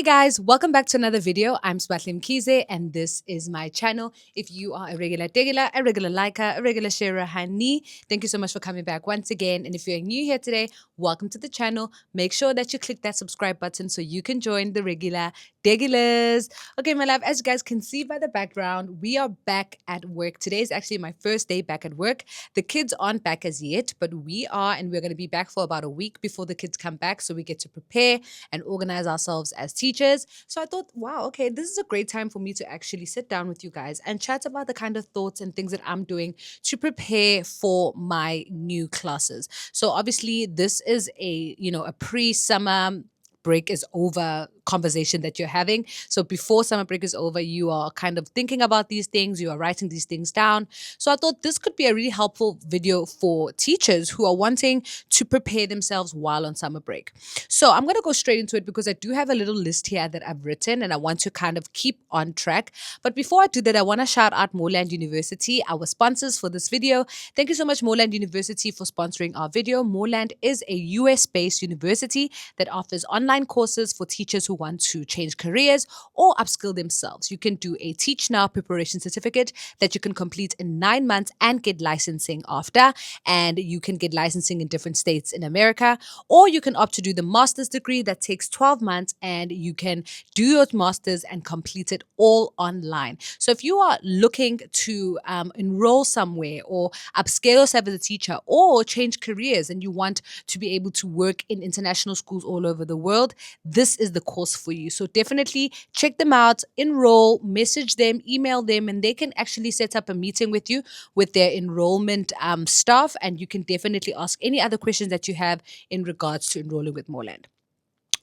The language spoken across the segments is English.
Hey guys, welcome back to another video. I'm Swatlim Kize and this is my channel. If you are a regular liker, a regular sharer, honey, thank you so much for coming back once again. And if you're new here today, welcome to the channel. Make sure that you click that subscribe button so you can join the regulars. Okay, my love, as you guys can see by the background, we are back at work. Today is actually my first day back at work. The kids aren't back as yet, but we are, and we're going to be back for about a week before the kids come back. So we get to prepare and organize ourselves as teachers. So I thought, wow, okay, this is a great time for me to actually sit down with you guys and chat about the kind of thoughts and things that I'm doing to prepare for my new classes. So obviously this is a pre-summer break is over conversation that you're having. So before summer break is over, you are kind of thinking about these things, you are writing these things down. So I thought this could be a really helpful video for teachers who are wanting to prepare themselves while on summer break. So I'm going to go straight into it because I do have a little list here that I've written and I want to kind of keep on track. But before I do that, I want to shout out Moreland University, our sponsors for this video. Thank you so much, Moreland University, for sponsoring our video. Moreland is a US-based university that offers online courses for teachers who want to change careers or upskill themselves. You can do a Teach Now preparation certificate that you can complete in 9 months and get licensing after. And you can get licensing in different states in America, or you can opt to do the master's degree that takes 12 months and you can do your master's and complete it all online. So if you are looking to enroll somewhere or upscale yourself as a teacher or change careers and you want to be able to work in international schools all over the world, this is the course for you. So definitely check them out, enroll, message them, email them, and they can actually set up a meeting with you with their enrollment staff. And you can definitely ask any other questions that you have in regards to enrolling with Moreland.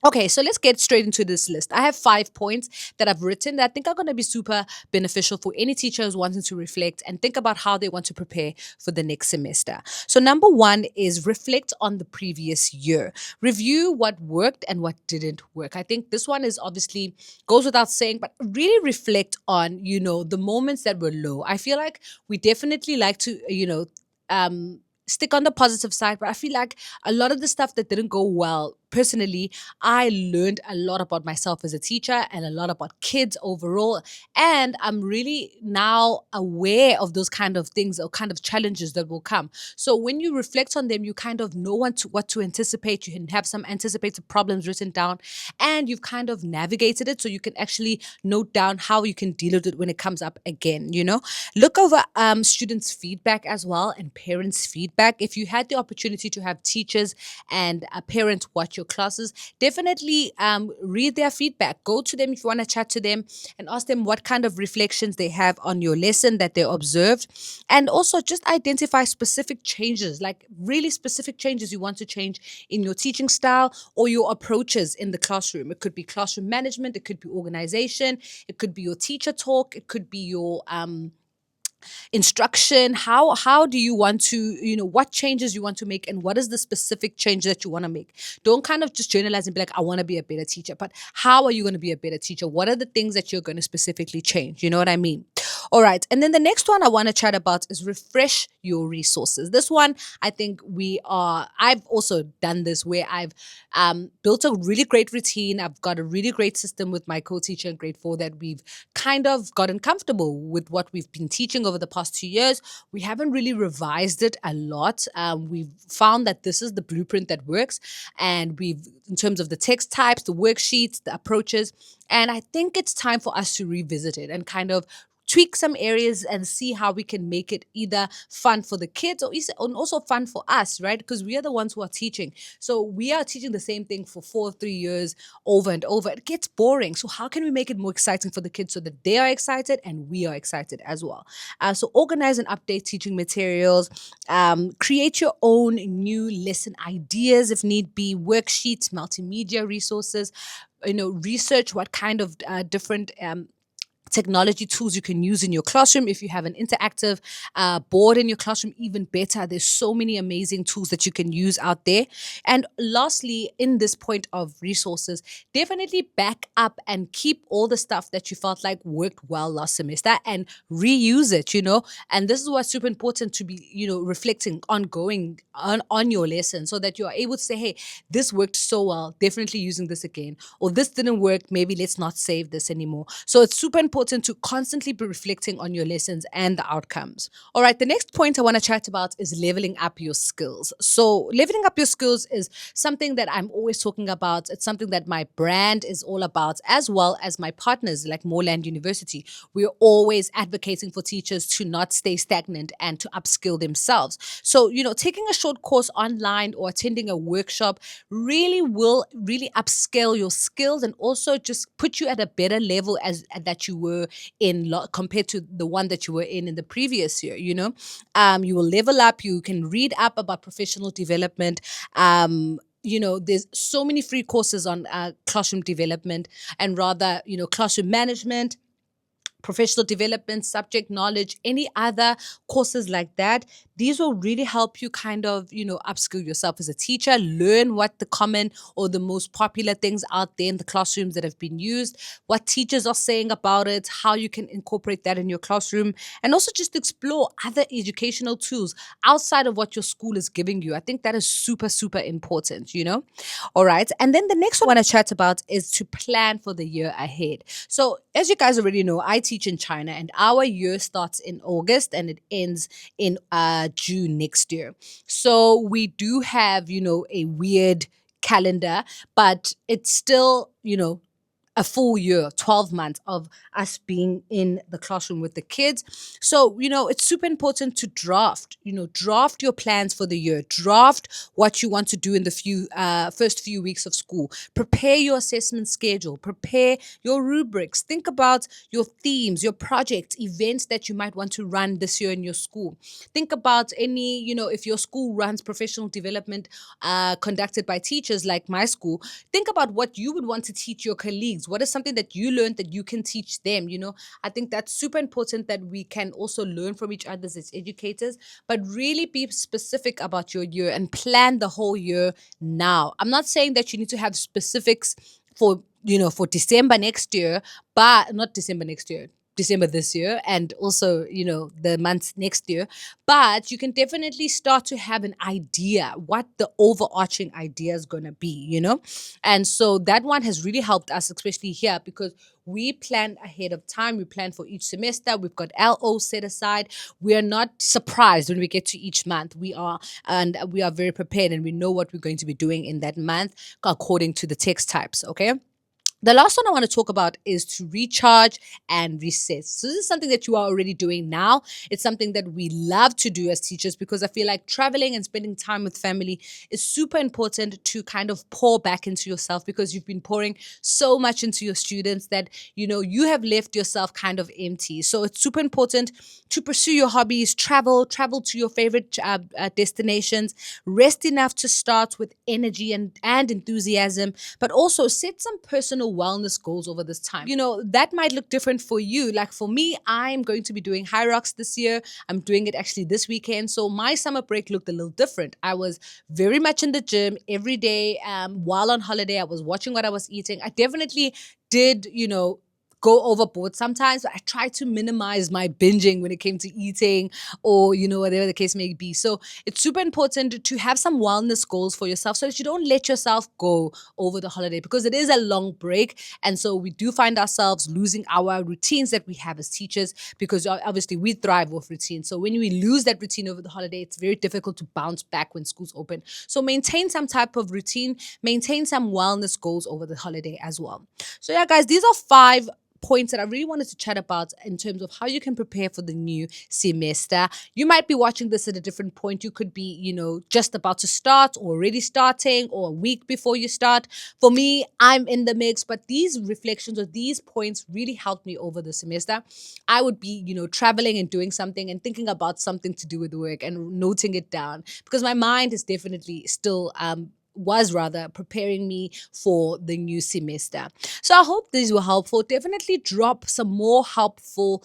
Okay, so let's get straight into this list. I have 5 points that I've written that I think are going to be super beneficial for any teacher who's wanting to reflect and think about how they want to prepare for the next semester. So, number one is reflect on the previous year. Review what worked and what didn't work. I think this one is obviously goes without saying, but really reflect on, the moments that were low. I feel like we definitely like to, stick on the positive side, but I feel like a lot of the stuff that didn't go well, personally, I learned a lot about myself as a teacher and a lot about kids overall. And I'm really now aware of those kind of things or kind of challenges that will come. So when you reflect on them, you kind of know what to anticipate. You can have some anticipated problems written down and you've kind of navigated it so you can actually note down how you can deal with it when it comes up again. Look over students' feedback as well and parents' feedback. If you had the opportunity to have teachers and parents watch your classes, definitely read their feedback. Go to them if you want to chat to them and ask them what kind of reflections they have on your lesson that they observed. And also just identify specific changes, like really specific changes you want to change in your teaching style or your approaches in the classroom. It could be classroom management, it could be organization, it could be your teacher talk, it could be your instruction. How do you want to, what changes you want to make and what is the specific change that you want to make. Don't kind of just generalize and be like, I want to be a better teacher, but how are you going to be a better teacher? What are the things that you're going to specifically change? You know what I mean? All right, and then the next one I want to chat about is refresh your resources. This one, I think I've also done this where I've built a really great routine. I've got a really great system with my co-teacher in grade 4 that we've kind of gotten comfortable with what we've been teaching over the past 2 years. We haven't really revised it a lot. We've found that this is the blueprint that works, and in terms of the text types, the worksheets, the approaches, and I think it's time for us to revisit it and kind of tweak some areas and see how we can make it either fun for the kids or also fun for us, right? Because we are the ones who are teaching. So we are teaching the same thing for 3 years over and over. It gets boring. So how can we make it more exciting for the kids so that they are excited and we are excited as well? So organize and update teaching materials. Create your own new lesson ideas if need be, worksheets, multimedia resources. Research what kind of different technology tools you can use in your classroom. If you have an interactive board in your classroom, even better. There's so many amazing tools that you can use out there. And lastly, in this point of resources, definitely back up and keep all the stuff that you felt like worked well last semester and reuse it, And this is what's super important to be, reflecting ongoing on your lesson so that you are able to say, hey, this worked so well, definitely using this again. Or this didn't work, maybe let's not save this anymore. So it's super important to constantly be reflecting on your lessons and the outcomes. All right, the next point I want to chat about is leveling up your skills. So leveling up your skills is something that I'm always talking about. It's something that my brand is all about, as well as my partners like Moreland University. We're always advocating for teachers to not stay stagnant and to upskill themselves. So, taking a short course online or attending a workshop really will really upscale your skills and also just put you at a better level as that you were in compared to the one that you were in the previous year. You will level up. You can read up about professional development. There's so many free courses on classroom development and rather, classroom management, professional development, subject knowledge, any other courses like that. These will really help you kind of, upskill yourself as a teacher, learn what the common or the most popular things out there in the classrooms that have been used, what teachers are saying about it, how you can incorporate that in your classroom, and also just explore other educational tools outside of what your school is giving you. I think that is super, super important. All right. And then the next one I want to chat about is to plan for the year ahead. So, as you guys already know, I teach in China and our year starts in August and it ends in June next year. So, we do have, a weird calendar, but it's still, a full year, 12 months of us being in the classroom with the kids. So, it's super important to draft your plans for the year, draft what you want to do in the first few weeks of school, prepare your assessment schedule, prepare your rubrics, think about your themes, your projects, events that you might want to run this year in your school. Think about any, if your school runs professional development conducted by teachers like my school, think about what you would want to teach your colleagues. What is something that you learned that you can teach them? I think that's super important that we can also learn from each other as educators, but really be specific about your year and plan the whole year now. I'm not saying that you need to have specifics for December next year, but not December next year. December this year and also, the months next year. But you can definitely start to have an idea what the overarching idea is going to be. And so that one has really helped us, especially here, because we plan ahead of time. We plan for each semester. We've got LO set aside. We are not surprised when we get to each month. We are very prepared and we know what we're going to be doing in that month according to the text types. Okay. The last one I want to talk about is to recharge and reset. So this is something that you are already doing now. It's something that we love to do as teachers because I feel like traveling and spending time with family is super important to kind of pour back into yourself because you've been pouring so much into your students that, you have left yourself kind of empty. So it's super important to pursue your hobbies, travel to your favorite destinations, rest enough to start with energy and enthusiasm, but also set some personal wellness goals over this time. That might look different for you. Like for me, I'm going to be doing High Rocks this year. I'm doing it actually this weekend. So my summer break looked a little different. I was very much in the gym every day. While on holiday, I was watching what I was eating. I definitely did, go overboard sometimes, but I try to minimize my binging when it came to eating or, whatever the case may be. So it's super important to have some wellness goals for yourself so that you don't let yourself go over the holiday because it is a long break. And so we do find ourselves losing our routines that we have as teachers because obviously we thrive with routine. So when we lose that routine over the holiday, it's very difficult to bounce back when school's open. So maintain some type of routine, maintain some wellness goals over the holiday as well. So yeah, guys, these are 5 points that I really wanted to chat about in terms of how you can prepare for the new semester. You might be watching this at a different point. You could be, just about to start or already starting or a week before you start. For me, I'm in the mix, but these reflections or these points really helped me over the semester. I would be, traveling and doing something and thinking about something to do with work and noting it down because my mind is definitely still was rather preparing me for the new semester. So I hope these were helpful. Definitely drop some more helpful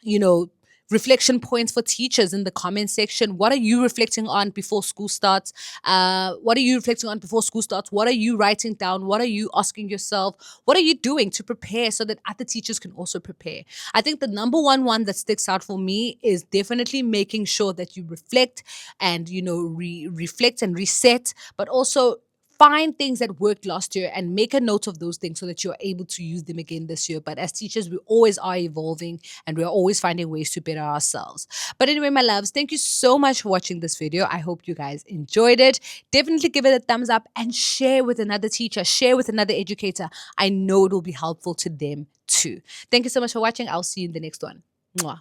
you know, reflection points for teachers in the comment section. What are you reflecting on before school starts? What are you reflecting on before school starts? What are you writing down? What are you asking yourself? What are you doing to prepare so that other teachers can also prepare? I think the number one that sticks out for me is definitely making sure that you reflect and, reflect and reset, but also find things that worked last year and make a note of those things so that you're able to use them again this year. But as teachers, we always are evolving and we're always finding ways to better ourselves. But anyway, my loves, thank you so much for watching this video. I hope you guys enjoyed it. Definitely give it a thumbs up and share with another teacher, share with another educator. I know it will be helpful to them too. Thank you so much for watching. I'll see you in the next one. Mwah.